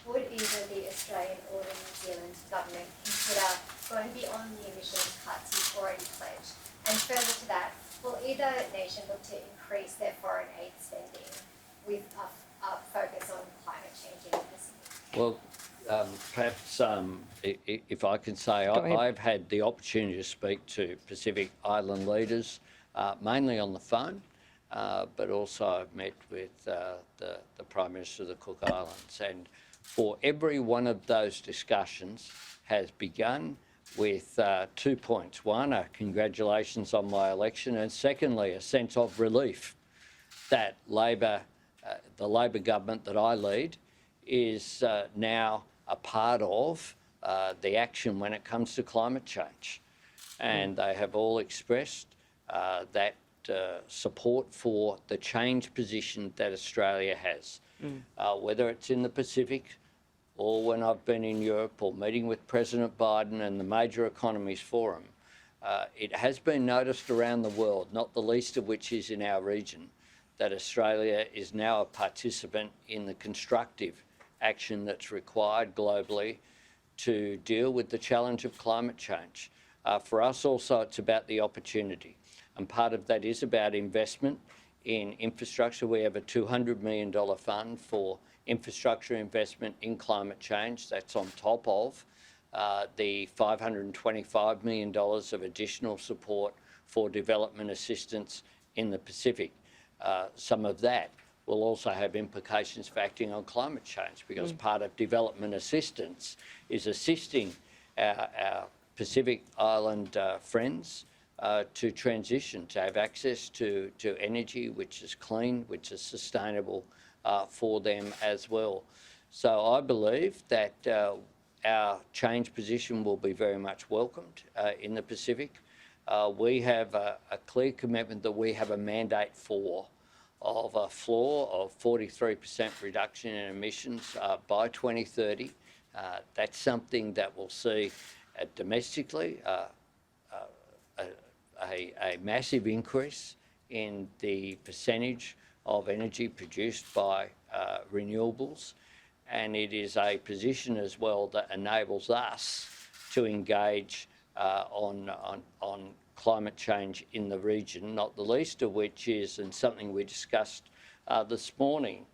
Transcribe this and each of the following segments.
would either the Australian or the New Zealand government consider going beyond the emissions cuts you've already pledged? And further to that, will either nation look to increase their foreign aid spending with a focus on climate change in the Pacific? Well, perhaps if I can say, I've had the opportunity to speak to Pacific Island leaders, mainly on the phone, but also I've met with the Prime Minister of the Cook Islands. And for every one of those discussions has begun with 2 points. One, congratulations on my election, and secondly, a sense of relief that the Labor government that I lead is now a part of the action when it comes to climate change. And they have all expressed that support for the change position that Australia has, whether it's in the Pacific or when I've been in Europe or meeting with President Biden and the Major Economies Forum. It has been noticed around the world, not the least of which is in our region, that Australia is now a participant in the constructive action that's required globally to deal with the challenge of climate change. For us also, it's about the opportunity. And part of that is about investment in infrastructure. We have a $200 million fund for infrastructure investment in climate change. That's on top of the $525 million of additional support for development assistance in the Pacific. Some of that will also have implications for acting on climate change, because part of development assistance is assisting our Pacific Island friends to transition, to have access to energy which is clean, which is sustainable for them as well. So I believe that our change position will be very much welcomed in the Pacific. We have a clear commitment that we have a mandate of a floor of 43% reduction in emissions by 2030. That's something that will see domestically a massive increase in the percentage of energy produced by renewables, and it is a position as well that enables us to engage on climate change in the region, not the least of which is, and something we discussed this morning,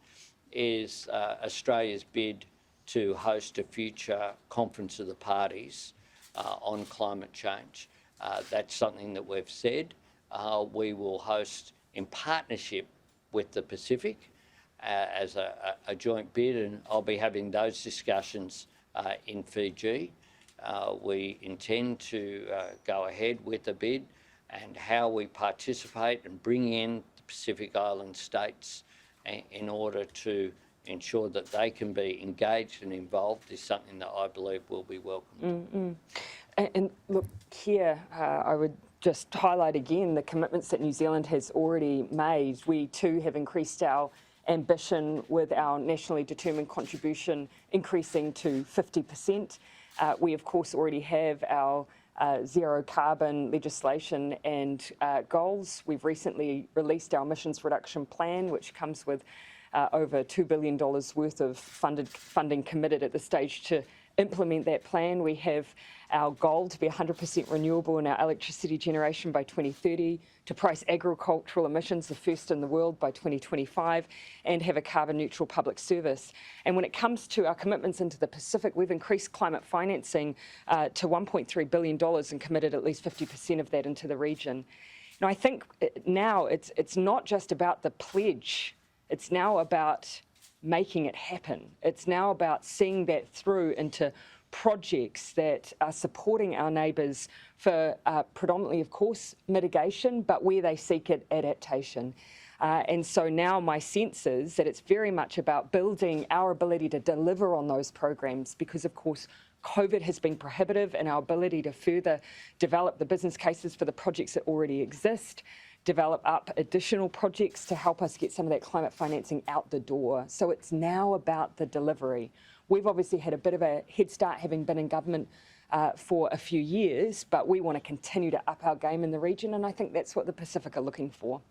is Australia's bid to host a future Conference of the Parties on climate change. That's something that we've said we will host in partnership with the Pacific as a joint bid, and I'll be having those discussions in Fiji. We intend to go ahead with the bid, and how we participate and bring in the Pacific Island states in order to ensure that they can be engaged and involved is something that I believe will be welcomed. And look, here I would just highlight again the commitments that New Zealand has already made. We too have increased our ambition with our nationally determined contribution increasing to 50%. We of course already have our zero carbon legislation and goals. We've recently released our emissions reduction plan, which comes with over $2 billion worth of funding committed at this stage to implement that plan. We have our goal to be 100% renewable in our electricity generation by 2030, to price agricultural emissions the first in the world by 2025, and have a carbon neutral public service. And when it comes to our commitments into the Pacific, we've increased climate financing to $1.3 billion and committed at least 50% of that into the region. Now, I think now it's not just about the pledge, it's now about making it happen. It's now about seeing that through into projects that are supporting our neighbours for predominantly, of course, mitigation, but where they seek it, adaptation. And so now my sense is that it's very much about building our ability to deliver on those programs, because, of course, COVID has been prohibitive in our ability to further develop the business cases for the projects that already exist, develop up additional projects to help us get some of that climate financing out the door. So it's now about the delivery. We've obviously had a bit of a head start having been in government for a few years, but we want to continue to up our game in the region, and I think that's what the Pacific are looking for.